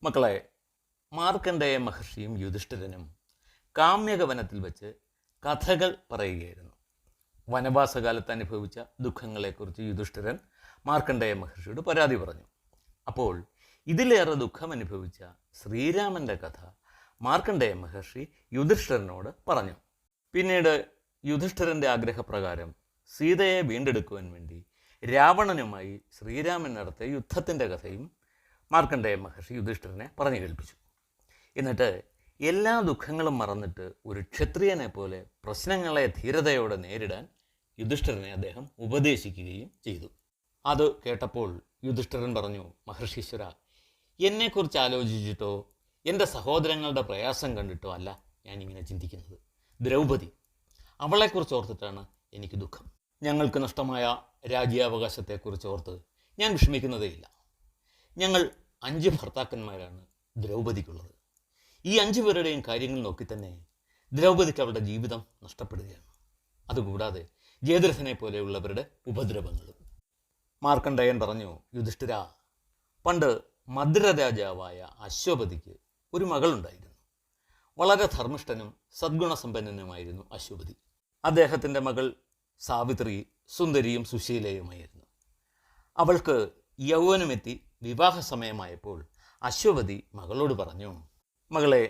മക്കളെ, മാർക്കണ്ഡേയ മഹർഷിയും യുധിഷ്ഠിരനും കാമ്യകവനത്തിൽ വെച്ച് കഥകൾ പറയുകയായിരുന്നു. വനവാസകാലത്ത് അനുഭവിച്ച ദുഃഖങ്ങളെക്കുറിച്ച് യുധിഷ്ഠിരൻ മാർക്കണ്ഡേയ മഹർഷിയോട് പരാതി പറഞ്ഞു. അപ്പോൾ ഇതിലേറെ ദുഃഖം അനുഭവിച്ച ശ്രീരാമൻ്റെ കഥ മാർക്കണ്ഡേയ മഹർഷി യുധിഷ്ഠിരനോട് പറഞ്ഞു. പിന്നീട് യുധിഷ്ഠിരൻ്റെ ആഗ്രഹപ്രകാരം സീതയെ വീണ്ടെടുക്കുവാൻ വേണ്ടി രാവണനുമായി ശ്രീരാമൻ നടത്തിയ യുദ്ധത്തിൻ്റെ കഥയും മാർക്കണ്ഡേയ മഹർഷി യുധിഷ്ഠിരനെ പറഞ്ഞു കേൾപ്പിച്ചു. എന്നിട്ട് എല്ലാ ദുഃഖങ്ങളും മറന്നിട്ട് ഒരു ക്ഷത്രിയനെ പോലെ പ്രശ്നങ്ങളെ ധീരതയോടെ നേരിടാൻ യുധിഷ്ഠിരനെ അദ്ദേഹം ഉപദേശിക്കുകയും ചെയ്തു. അത് കേട്ടപ്പോൾ യുധിഷ്ഠിരൻ പറഞ്ഞു, മഹർഷീശ്വര, എന്നെക്കുറിച്ച് ആലോചിച്ചിട്ടോ എൻ്റെ സഹോദരങ്ങളുടെ പ്രയാസം കണ്ടിട്ടോ അല്ല ഞാനിങ്ങനെ ചിന്തിക്കുന്നത്. ദ്രൗപദി, അവളെക്കുറിച്ച് ഓർത്തിട്ടാണ് എനിക്ക് ദുഃഖം. ഞങ്ങൾക്ക് നഷ്ടമായ രാജ്യാവകാശത്തെക്കുറിച്ച് ഓർത്ത് ഞാൻ വിഷമിക്കുന്നതേയില്ല. ഞങ്ങൾ 5 ഭർത്താക്കന്മാരാണ് ദ്രൗപദിക്കുള്ളത്. ഈ 5 പേരുടെയും കാര്യങ്ങൾ നോക്കി തന്നെ ദ്രൗപദിക്ക് അവളുടെ ജീവിതം നഷ്ടപ്പെടുകയാണ്. അതുകൂടാതെ ജയദ്രഥനെ പോലെയുള്ളവരുടെ ഉപദ്രവങ്ങളും. മാർക്കണ്ഡേയൻ പറഞ്ഞു, യുധിഷ്ഠിര, പണ്ട് മദ്ര രാജാവായ അശ്വപതിക്ക് ഒരു മകളുണ്ടായിരുന്നു. വളരെ ധർമ്മിഷ്ഠനും സദ്ഗുണസമ്പന്നനുമായിരുന്നു അശ്വപതി. അദ്ദേഹത്തിൻ്റെ മകൾ സാവിത്രി സുന്ദരിയും സുശീലയുമായിരുന്നു. അവൾക്ക് യൗവനമെത്തി വിവാഹ സമയമായപ്പോൾ അശ്വപതി മകളോട് പറഞ്ഞു, മകളെ,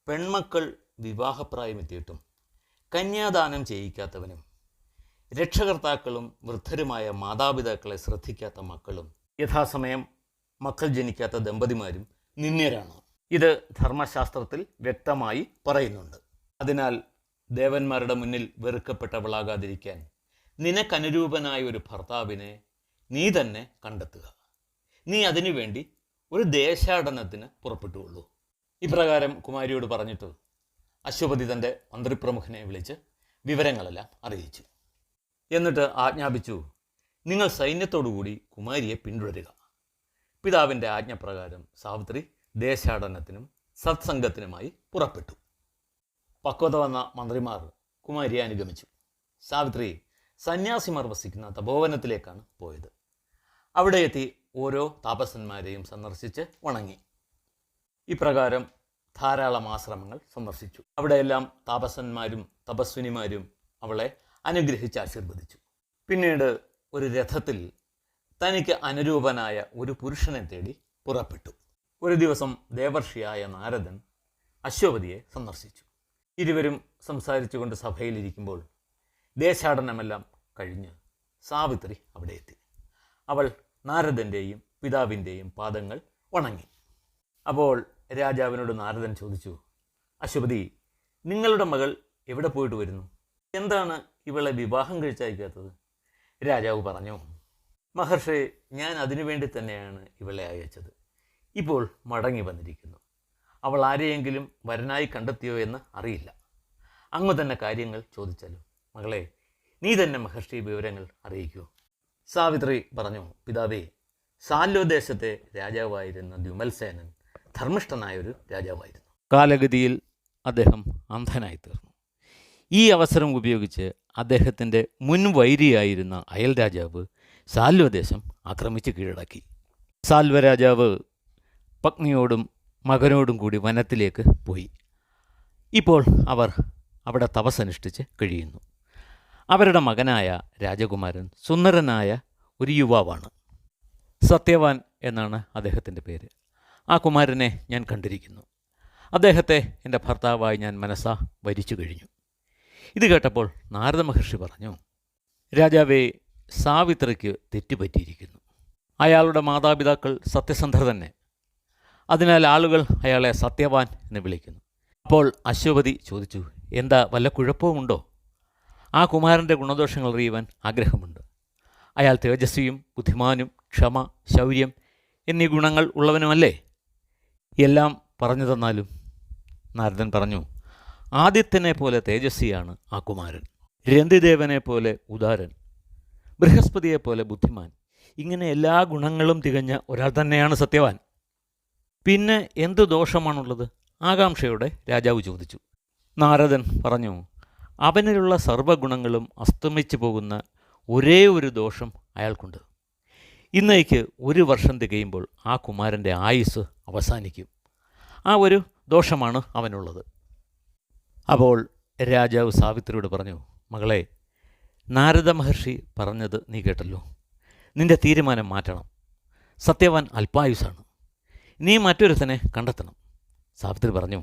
പെൺമക്കൾ വിവാഹപ്രായമെത്തിയിട്ടും കന്യാദാനം ചെയ്യിക്കാത്തവനും രക്ഷകർത്താക്കളും വൃദ്ധരുമായ മാതാപിതാക്കളെ ശ്രദ്ധിക്കാത്ത മക്കളും യഥാസമയം മക്കൾ ജനിക്കാത്ത ദമ്പതിമാരും നിന്ദ്യരാണ്. ഇത് ധർമ്മശാസ്ത്രത്തിൽ വ്യക്തമായി പറയുന്നുണ്ട്. അതിനാൽ ദേവന്മാരുടെ മുന്നിൽ വെറുക്കപ്പെട്ടവളാകാതിരിക്കാൻ നിനക്കനുരൂപനായ ഒരു ഭർത്താവിനെ നീ തന്നെ കണ്ടെത്തുക. നീ അതിനുവേണ്ടി ഒരു ദേശാടനത്തിന് പുറപ്പെട്ടുകൊള്ളൂ. ഇപ്രകാരം കുമാരിയോട് പറഞ്ഞിട്ട് അശ്വപതി തൻ്റെ മന്ത്രിപ്രമുഖനെ വിളിച്ച് വിവരങ്ങളെല്ലാം അറിയിച്ചു. എന്നിട്ട് ആജ്ഞാപിച്ചു, നിങ്ങൾ സൈന്യത്തോടുകൂടി കുമാരിയെ പിന്തുടരുക. പിതാവിൻ്റെ ആജ്ഞപ്രകാരം സാവിത്രി ദേശാടനത്തിനും സത്സംഗത്തിനുമായി പുറപ്പെട്ടു. പക്വത വന്ന മന്ത്രിമാർ കുമാരിയെ അനുഗമിച്ചു. സാവിത്രി സന്യാസിമാർ വസിക്കുന്ന തപോവനത്തിലേക്കാണ് പോയത്. അവിടെ എത്തി ഓരോ താപസന്മാരെയും സന്ദർശിച്ച് വണങ്ങി. ഇപ്രകാരം ധാരാളം ആശ്രമങ്ങൾ സന്ദർശിച്ചു. അവിടെയെല്ലാം താപസന്മാരും തപസ്വിനിമാരും അവളെ അനുഗ്രഹിച്ച് ആശീർവദിച്ചു. പിന്നീട് ഒരു രഥത്തിൽ തനിക്ക് അനുരൂപനായ ഒരു പുരുഷനെ തേടി പുറപ്പെട്ടു. ഒരു ദിവസം ദേവർഷിയായ നാരദൻ അശ്വപതിയെ സന്ദർശിച്ചു. ഇരുവരും സംസാരിച്ചുകൊണ്ട് സഭയിലിരിക്കുമ്പോൾ ദേശാടനമെല്ലാം കഴിഞ്ഞ് സാവിത്രി അവിടെ എത്തി. അവൾ നാരദൻ്റെയും പിതാവിൻ്റെയും പാദങ്ങൾ വണങ്ങി. അപ്പോൾ രാജാവിനോട് നാരദൻ ചോദിച്ചു, അശ്വപതി, നിങ്ങളുടെ മകൾ എവിടെ പോയിട്ട് വരുന്നു? എന്താണ് ഇവളെ വിവാഹം കഴിച്ചയക്കാത്തത്? രാജാവ് പറഞ്ഞു, മഹർഷി, ഞാൻ അതിനുവേണ്ടി തന്നെയാണ് ഇവളെ അയച്ചത്. ഇപ്പോൾ മടങ്ങി വന്നിരിക്കുന്നു. അവൾ ആരെയെങ്കിലും വരനായി കണ്ടെത്തിയോ എന്ന് അറിയില്ല. അങ്ങ് തന്നെ കാര്യങ്ങൾ ചോദിച്ചാലും. മകളെ, നീ തന്നെ മഹർഷി വിവരങ്ങൾ അറിയിക്കൂ. സാവിത്രി പറഞ്ഞു, പിതാവേ, സാല്വദേശത്തെ രാജാവായിരുന്ന ദ്യുമൽസേനൻ ധർമ്മിഷ്ഠനായൊരു രാജാവായിരുന്നു. കാലഗതിയിൽ അദ്ദേഹം അന്ധനായി തീർന്നു. ഈ അവസരം ഉപയോഗിച്ച് അദ്ദേഹത്തിൻ്റെ മുൻവൈരിയായിരുന്ന അയൽ രാജാവ് സാൽവദേശം ആക്രമിച്ച് കീഴടക്കി. സാൽവരാജാവ് പത്നിയോടും മകനോടും കൂടി വനത്തിലേക്ക് പോയി. ഇപ്പോൾ അവർ അവിടെ തപസ്സനുഷ്ഠിച്ച് കഴിയുന്നു. അവരുടെ മകനായ രാജകുമാരൻ സുന്ദരനായ ഒരു യുവാവാണ്. സത്യവാൻ എന്നാണ് അദ്ദേഹത്തിൻ്റെ പേര്. ആ കുമാരനെ ഞാൻ കണ്ടിരിക്കുന്നു. അദ്ദേഹത്തെ എൻ്റെ ഭർത്താവായി ഞാൻ മനസ്സാ വരിച്ചു കഴിഞ്ഞു. ഇത് കേട്ടപ്പോൾ നാരദ മഹർഷി പറഞ്ഞു, രാജാവേ, സാവിത്രിക്ക് തെറ്റുപറ്റിയിരിക്കുന്നു. അയാളുടെ മാതാപിതാക്കൾ സത്യസന്ധർ തന്നെ. അതിനാൽ ആളുകൾ അയാളെ സത്യവാൻ എന്ന് വിളിക്കുന്നു. അപ്പോൾ അശ്വപതി ചോദിച്ചു, എന്താ വല്ല കുഴപ്പവുമുണ്ടോ? ആ കുമാരൻ്റെ ഗുണദോഷങ്ങൾ അറിയുവാൻ ആഗ്രഹമുണ്ട്. അയാൾ തേജസ്വിയും ബുദ്ധിമാനും ക്ഷമ, ശൗര്യം എന്നീ ഗുണങ്ങൾ ഉള്ളവനുമല്ലേ? എല്ലാം പറഞ്ഞു തന്നാലും. നാരദൻ പറഞ്ഞു, ആദിത്യനെ പോലെ തേജസ്വിയാണ് ആ കുമാരൻ, രന്തിദേവനെ പോലെ ഉദാരൻ, ബൃഹസ്പതിയെപ്പോലെ ബുദ്ധിമാൻ. ഇങ്ങനെ എല്ലാ ഗുണങ്ങളും തികഞ്ഞ ഒരാൾ തന്നെയാണ് സത്യവാൻ. പിന്നെ എന്ത് ദോഷമാണുള്ളത്? ആകാംക്ഷയോടെ രാജാവ് ചോദിച്ചു. നാരദൻ പറഞ്ഞു, അവനിലുള്ള സർവ്വഗുണങ്ങളും അസ്തമിച്ചു പോകുന്ന ഒരേ ഒരു ദോഷം അയാൾക്കുണ്ട്. ഇന്നേക്ക് 1 വർഷം തികയുമ്പോൾ ആ കുമാരൻ്റെ ആയുസ് അവസാനിക്കും. ആ ഒരു ദോഷമാണ് അവനുള്ളത്. അപ്പോൾ രാജാവ് സാവിത്രിയോട് പറഞ്ഞു, മകളെ, നാരദ മഹർഷി പറഞ്ഞത് നീ കേട്ടല്ലോ. നിന്റെ തീരുമാനം മാറ്റണം. സത്യവാൻ അല്പായുസാണ്. നീ മറ്റൊരുത്തനെ കണ്ടെത്തണം. സാവിത്രി പറഞ്ഞു,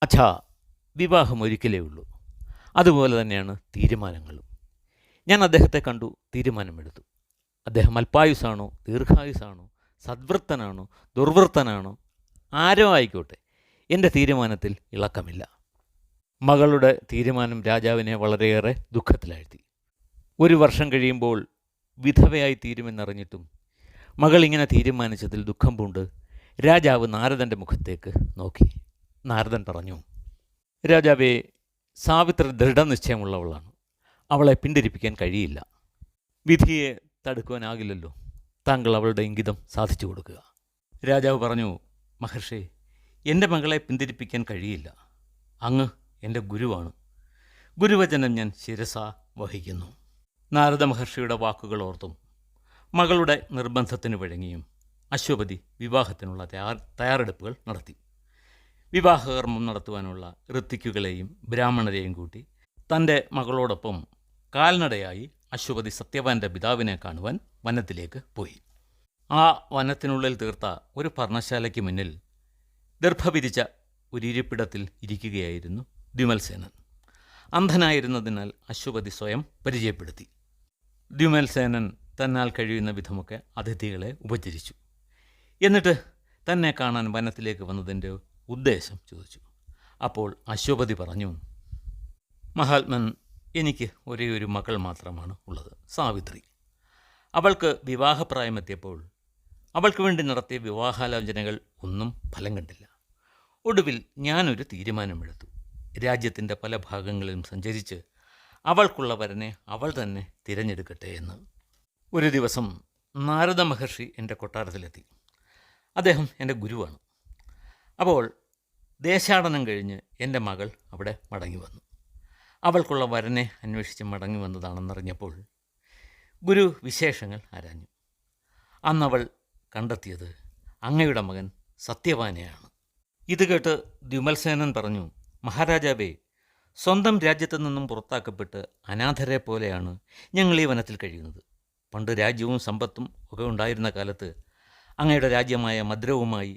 അച്ഛാ, വിവാഹം ഒരിക്കലേ ഉള്ളൂ. അതുപോലെ തന്നെയാണ് തീരുമാനങ്ങളും. ഞാൻ അദ്ദേഹത്തെ കണ്ടു, തീരുമാനമെടുത്തു. അദ്ദേഹം അല്പായുസാണോ ദീർഘായുസാണോ സദ്വൃത്തനാണോ ദുർവൃത്തനാണോ ആരോ ആയിക്കോട്ടെ, എൻ്റെ തീരുമാനത്തിൽ ഇളക്കമില്ല. മകളുടെ തീരുമാനം രാജാവിനെ വളരെയേറെ ദുഃഖത്തിലാഴ്ത്തി. 1 വർഷം കഴിയുമ്പോൾ വിധവയായി തീരുമെന്നറിഞ്ഞിട്ടും മകൾ ഇങ്ങനെ തീരുമാനിച്ചതിൽ ദുഃഖം പൂണ്ട് രാജാവ് നാരദൻ്റെ മുഖത്തേക്ക് നോക്കി. നാരദൻ പറഞ്ഞു, രാജാവേ, സാവിത്രി ദൃഢനിശ്ചയമുള്ളവളാണ്. അവളെ പിന്തിരിപ്പിക്കാൻ കഴിയില്ല. വിധിയെ തടുക്കുവാനാകില്ലല്ലോ. താങ്കൾ അവളുടെ ഇംഗിതം സാധിച്ചു കൊടുക്കുക. രാജാവ് പറഞ്ഞു, മഹർഷി, എൻ്റെ മകളെ പിന്തിരിപ്പിക്കാൻ കഴിയില്ല. അങ്ങ് എൻ്റെ ഗുരുവാണ്. ഗുരുവചനം ഞാൻ ശിരസാ വഹിക്കുന്നു. നാരദ മഹർഷിയുടെ വാക്കുകൾ ഓർത്തും മകളുടെ നിർബന്ധത്തിന് വഴങ്ങിയും അശ്വപതി വിവാഹത്തിനുള്ള തയ്യാറെടുപ്പുകൾ നടത്തി. വിവാഹകർമ്മം നടത്തുവാനുള്ള ഋത്തിക്കുകളെയും ബ്രാഹ്മണരെയും കൂട്ടി തൻ്റെ മകളോടൊപ്പം കാൽനടയായി അശ്വപതി സത്യവാൻ്റെ പിതാവിനെ കാണുവാൻ വനത്തിലേക്ക് പോയി. ആ വനത്തിനുള്ളിൽ തീർത്ത ഒരു പർണശാലയ്ക്ക് മുന്നിൽ ദർഭ വിരിച്ച ഒരു ഇരിപ്പിടത്തിൽ ഇരിക്കുകയായിരുന്നു ദ്യുമൽസേനൻ. അന്ധനായിരുന്നതിനാൽ അശ്വപതി സ്വയം പരിചയപ്പെടുത്തി. ദ്യുമൽസേനൻ തന്നാൽ കഴിയുന്ന വിധമൊക്കെ അതിഥികളെ ഉപചരിച്ചു. എന്നിട്ട് തന്നെ കാണാൻ വനത്തിലേക്ക് വന്നതിൻ്റെ ഉദ്ദേശം ചോദിച്ചു. അപ്പോൾ അശ്വപതി പറഞ്ഞു, മഹാത്മൻ, എനിക്ക് ഒരേ ഒരു മകൾ മാത്രമാണ് ഉള്ളത്, സാവിത്രി. അവൾക്ക് വിവാഹപ്രായമെത്തിയപ്പോൾ അവൾക്ക് വേണ്ടി നടത്തിയ വിവാഹാലോചനകൾ ഒന്നും ഫലം കണ്ടില്ല. ഒടുവിൽ ഞാനൊരു തീരുമാനമെടുത്തു. രാജ്യത്തിൻ്റെ പല ഭാഗങ്ങളിലും സഞ്ചരിച്ച് അവൾക്കുള്ള വരനെ അവൾ തന്നെ തിരഞ്ഞെടുക്കട്ടെ എന്ന്. ഒരു ദിവസം നാരദ മഹർഷി എൻ്റെ കൊട്ടാരത്തിലെത്തി. അദ്ദേഹം എൻ്റെ ഗുരുവാണ്. അപ്പോൾ ദേശാടനം കഴിഞ്ഞ് എൻ്റെ മകൾ അവിടെ മടങ്ങി വന്നു. അവൾക്കുള്ള വരനെ അന്വേഷിച്ച് മടങ്ങി വന്നതാണെന്നറിഞ്ഞപ്പോൾ ഗുരു വിശേഷങ്ങൾ ആരാഞ്ഞു. അന്നവൾ കണ്ടെത്തിയത് അങ്ങയുടെ മകൻ സത്യവാനെയാണ്. ഇത് കേട്ട് ദ്യുമൽസേനൻ പറഞ്ഞു, മഹാരാജാവേ, സ്വന്തം രാജ്യത്തു നിന്നും പുറത്താക്കപ്പെട്ട് അനാഥരെ പോലെയാണ് ഞങ്ങൾ ഈ വനത്തിൽ കഴിയുന്നത്. പണ്ട് രാജ്യവും സമ്പത്തും ഒക്കെ ഉണ്ടായിരുന്ന കാലത്ത് അങ്ങയുടെ രാജ്യമായ മദ്രവുമായി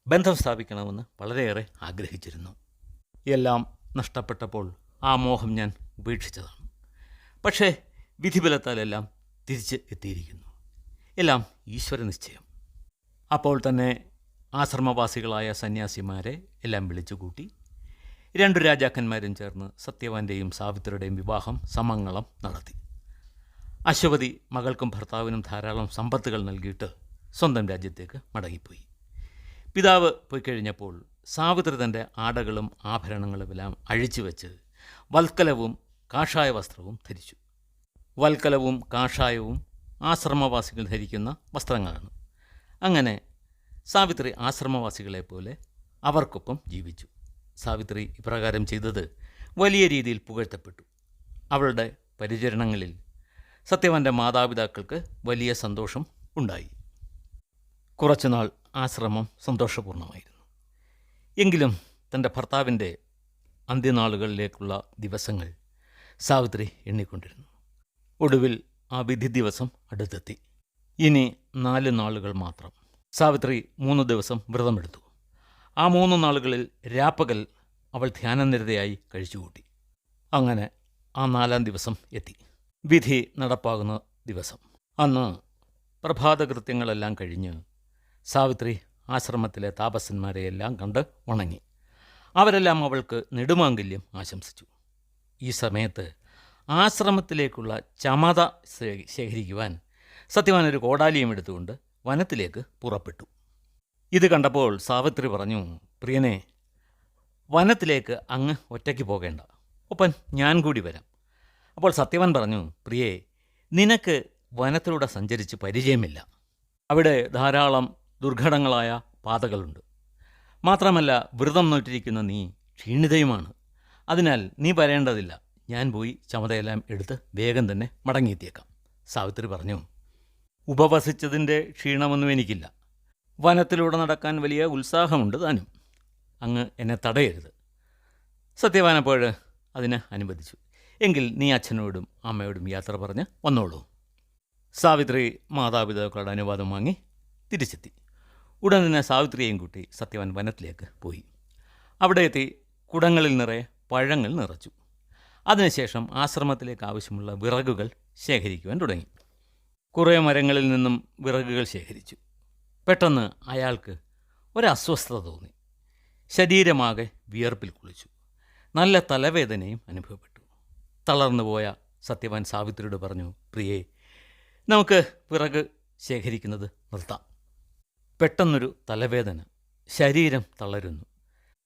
ബന്ധം സ്ഥാപിക്കണമെന്ന് വളരെയേറെ ആഗ്രഹിച്ചിരുന്നു. എല്ലാം നഷ്ടപ്പെട്ടപ്പോൾ ആ മോഹം ഞാൻ ഉപേക്ഷിച്ചതാണ്. പക്ഷേ വിധിബലത്താലെല്ലാം തിരിച്ച് എത്തിയിരിക്കുന്നു. എല്ലാം ഈശ്വര നിശ്ചയം. അപ്പോൾ തന്നെ ആശ്രമവാസികളായ സന്യാസിമാരെ എല്ലാം വിളിച്ചുകൂട്ടി 2 രാജാക്കന്മാരും ചേർന്ന് സത്യവാൻ്റെയും സാവിത്രിയുടെയും വിവാഹം സമംഗളം നടത്തി. അശ്വപതി മകൾക്കും ഭർത്താവിനും ധാരാളം സമ്പത്തുകൾ നൽകിയിട്ട് സ്വന്തം രാജ്യത്തേക്ക് മടങ്ങിപ്പോയി. പിതാവ് പോയിക്കഴിഞ്ഞപ്പോൾ സാവിത്രി തൻ്റെ ആടകളും ആഭരണങ്ങളുമെല്ലാം അഴിച്ചു വെച്ച് വൽക്കലവും കാഷായ വസ്ത്രവും ധരിച്ചു. വൽക്കലവും കാഷായവും ആശ്രമവാസികൾ ധരിക്കുന്ന വസ്ത്രങ്ങളാണ്. അങ്ങനെ സാവിത്രി ആശ്രമവാസികളെപ്പോലെ അവർക്കൊപ്പം ജീവിച്ചു. സാവിത്രി ഇപ്രകാരം ചെയ്തത് വലിയ രീതിയിൽ പുകഴ്ത്തപ്പെട്ടു. അവളുടെ പരിചരണങ്ങളിൽ സത്യവാൻ്റെ മാതാപിതാക്കൾക്ക് വലിയ സന്തോഷം ഉണ്ടായി. കുറച്ചുനാൾ ആശ്രമം സന്തോഷപൂർണ്ണമായിരുന്നു. എങ്കിലും തൻ്റെ ഭർത്താവിൻ്റെ അന്ത്യനാളുകളിലേക്കുള്ള ദിവസങ്ങൾ സാവിത്രി എണ്ണിക്കൊണ്ടിരുന്നു. ഒടുവിൽ ആ വിധി ദിവസം അടുത്തെത്തി. ഇനി 4 നാളുകൾ മാത്രം. സാവിത്രി 3 ദിവസം വ്രതമെടുത്തു. ആ 3 നാളുകളിൽ രാപ്പകൽ അവൾ ധ്യാനനിരതയായി കഴിച്ചുകൂട്ടി. അങ്ങനെ ആ 4-ാം ദിവസം എത്തി. വിധി നടപ്പാകുന്ന ദിവസം. അന്ന് പ്രഭാതകൃത്യങ്ങളെല്ലാം കഴിഞ്ഞ് സാവിത്രി ആശ്രമത്തിലെ താപസന്മാരെയെല്ലാം കണ്ട് വണങ്ങി. അവരെല്ലാം അവൾക്ക് നെടുമാംഗല്യം ആശംസിച്ചു. ഈ സമയത്ത് ആശ്രമത്തിലേക്കുള്ള ചമത ശേഖരിക്കുവാൻ സത്യവാൻ ഒരു കോടാലിയും എടുത്തുകൊണ്ട് വനത്തിലേക്ക് പുറപ്പെട്ടു. ഇത് കണ്ടപ്പോൾ സാവിത്രി പറഞ്ഞു, പ്രിയനെ, വനത്തിലേക്ക് അങ്ങ് ഒറ്റയ്ക്ക് പോകേണ്ട, ഒപ്പം ഞാൻ കൂടി വരാം. അപ്പോൾ സത്യവാൻ പറഞ്ഞു, പ്രിയേ, നിനക്ക് വനത്തിലൂടെ സഞ്ചരിച്ച് പരിചയമില്ല. അവിടെ ധാരാളം ദുർഘടങ്ങളായ പാതകളുണ്ട്. മാത്രമല്ല വ്രതം നോറ്റിരിക്കുന്ന നീ ക്ഷീണിതയുമാണ്. അതിനാൽ നീ വരേണ്ടതില്ല. ഞാൻ പോയി ചമതയെല്ലാം എടുത്ത് വേഗം തന്നെ മടങ്ങിയെത്തിയേക്കാം. സാവിത്രി പറഞ്ഞു, ഉപവസിച്ചതിൻ്റെ ക്ഷീണമൊന്നും എനിക്കില്ല. വനത്തിലൂടെ നടക്കാൻ വലിയ ഉത്സാഹമുണ്ട് താനും. അങ്ങ് എന്നെ തടയരുത്. സത്യവാൻ അപ്പോൾ അതിന് അനുവദിച്ചു. എങ്കിൽ നീ അച്ഛനോടും അമ്മയോടും യാത്ര പറഞ്ഞ് വന്നോളൂ. സാവിത്രി മാതാപിതാക്കളുടെ അനുവാദം വാങ്ങി തിരിച്ചെത്തി. ഉടൻ തന്നെ സാവിത്രിയെയും കൂട്ടി സത്യവാൻ വനത്തിലേക്ക് പോയി. അവിടെ എത്തി കുടങ്ങളിൽ നിറയെ പഴങ്ങൾ നിറച്ചു. അതിനുശേഷം ആശ്രമത്തിലേക്ക് ആവശ്യമുള്ള വിറകുകൾ ശേഖരിക്കുവാൻ തുടങ്ങി. കുറേ മരങ്ങളിൽ നിന്നും വിറകുകൾ ശേഖരിച്ചു. പെട്ടെന്ന് അയാൾക്ക് ഒരസ്വസ്ഥത തോന്നി. ശരീരമാകെ വിയർപ്പിൽ കുളിച്ചു. നല്ല തലവേദനയും അനുഭവപ്പെട്ടു. തളർന്നുപോയ സത്യവാൻ സാവിത്രിയോട് പറഞ്ഞു, പ്രിയേ, നമുക്ക് വിറക് ശേഖരിക്കുന്നത് നിർത്താം. പെട്ടെന്നൊരു തലവേദന, ശരീരം തളരുന്നു.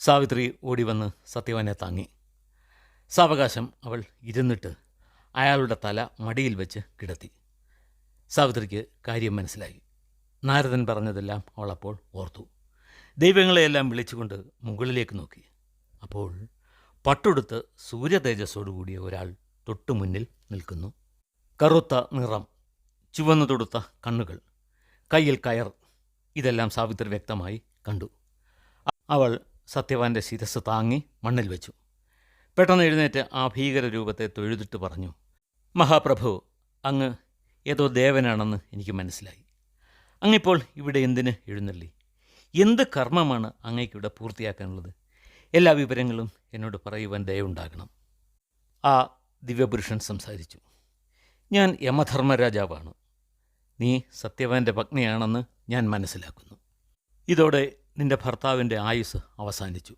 സാവിത്രി ഓടിവന്ന് സത്യവാനെ താങ്ങി. സാവകാശം അവൾ ഇരുന്നിട്ട് അയാളുടെ തല മടിയിൽ വെച്ച് കിടത്തി. സാവിത്രിക്ക് കാര്യം മനസ്സിലായി. നാരദൻ പറഞ്ഞതെല്ലാം അവൾ അപ്പോൾ ഓർത്തു. ദൈവങ്ങളെയെല്ലാം വിളിച്ചുകൊണ്ട് മുകളിലേക്ക് നോക്കി. അപ്പോൾ പട്ടുടുത്ത് സൂര്യതേജസ്സോടുകൂടിയ ഒരാൾ തൊട്ടു മുന്നിൽ നിൽക്കുന്നു. കറുത്ത നിറം, ചുവന്നു തൊടുത്ത കണ്ണുകൾ, കയ്യിൽ കയർ, ഇതെല്ലാം സാവിത്രി വ്യക്തമായി കണ്ടു. അവൾ സത്യവാൻ്റെ ശിരസ് താങ്ങി മണ്ണിൽ വെച്ചു. പെട്ടെന്ന് എഴുന്നേറ്റ് ആ ഭീകര രൂപത്തെ തൊഴുതിട്ട് പറഞ്ഞു, മഹാപ്രഭു, അങ്ങ് ഏതോ ദേവനാണെന്ന് എനിക്ക് മനസ്സിലായി. അങ്ങിപ്പോൾ ഇവിടെ എന്തിന് എഴുന്നള്ളി? എന്ത് കർമ്മമാണ് അങ്ങയ്ക്കിവിടെ പൂർത്തിയാക്കാനുള്ളത്? എല്ലാ വിവരങ്ങളും എന്നോട് പറയുവാൻ ദയവുണ്ടാകണം. ആ ദിവ്യപുരുഷൻ സംസാരിച്ചു. ഞാൻ യമധർമ്മരാജാവാണ്. നീ സത്യവാൻ്റെ പത്നിയാണെന്ന് ഞാൻ മനസ്സിലാക്കുന്നു. ഇതോടെ നിന്റെ ഭർത്താവിൻ്റെ ആയുസ് അവസാനിച്ചു.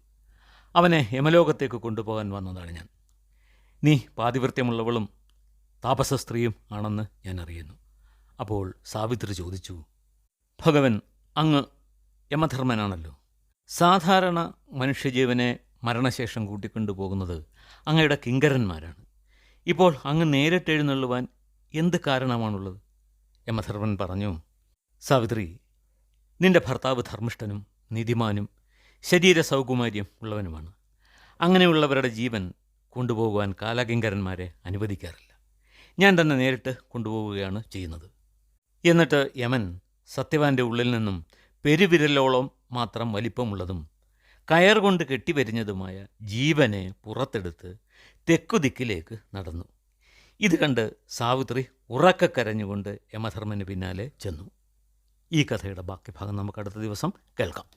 അവനെ യമലോകത്തേക്ക് കൊണ്ടുപോകാൻ വന്നതാണ് ഞാൻ. നീ പാതിവൃത്യമുള്ളവളും താപസ സ്ത്രീയും ആണെന്ന് ഞാൻ അറിയുന്നു. അപ്പോൾ സാവിത്രി ചോദിച്ചു, ഭഗവൻ, അങ്ങ് യമധർമ്മനാണല്ലോ. സാധാരണ മനുഷ്യജീവനെ മരണശേഷം കൂട്ടിക്കൊണ്ടുപോകുന്നത് അങ്ങയുടെ കിങ്കരന്മാരാണ്. ഇപ്പോൾ അങ്ങ് നേരിട്ടെഴുന്നള്ളുവാൻ എന്ത് കാരണമാണുള്ളത്? യമധർമ്മൻ പറഞ്ഞു, സാവിത്രി, നിന്റെ ഭർത്താവ് ധർമ്മിഷ്ഠനും നീതിമാനും ശരീര സൗകുമാര്യം ഉള്ളവനുമാണ്. അങ്ങനെയുള്ളവരുടെ ജീവൻ കൊണ്ടുപോകുവാൻ കാലകിങ്കരന്മാരെ അനുവദിക്കാറില്ല. ഞാൻ തന്നെ നേരിട്ട് കൊണ്ടുപോവുകയാണ് ചെയ്യുന്നത്. എന്നിട്ട് യമൻ സത്യവാൻ്റെ ഉള്ളിൽ നിന്നും പെരുവിരലോളം മാത്രം വലിപ്പമുള്ളതും കയർ കൊണ്ട് കെട്ടിവരിഞ്ഞതുമായ ജീവനെ പുറത്തെടുത്ത് തെക്കുദിക്കിലേക്ക് നടന്നു. ഇത് കണ്ട് സാവിത്രി ഉറക്കെ കരഞ്ഞുകൊണ്ട് യമധർമ്മന് പിന്നാലെ ചെന്നു. ഈ കഥയുടെ ബാക്കി ഭാഗം നമുക്ക് അടുത്ത ദിവസം കേൾക്കാം.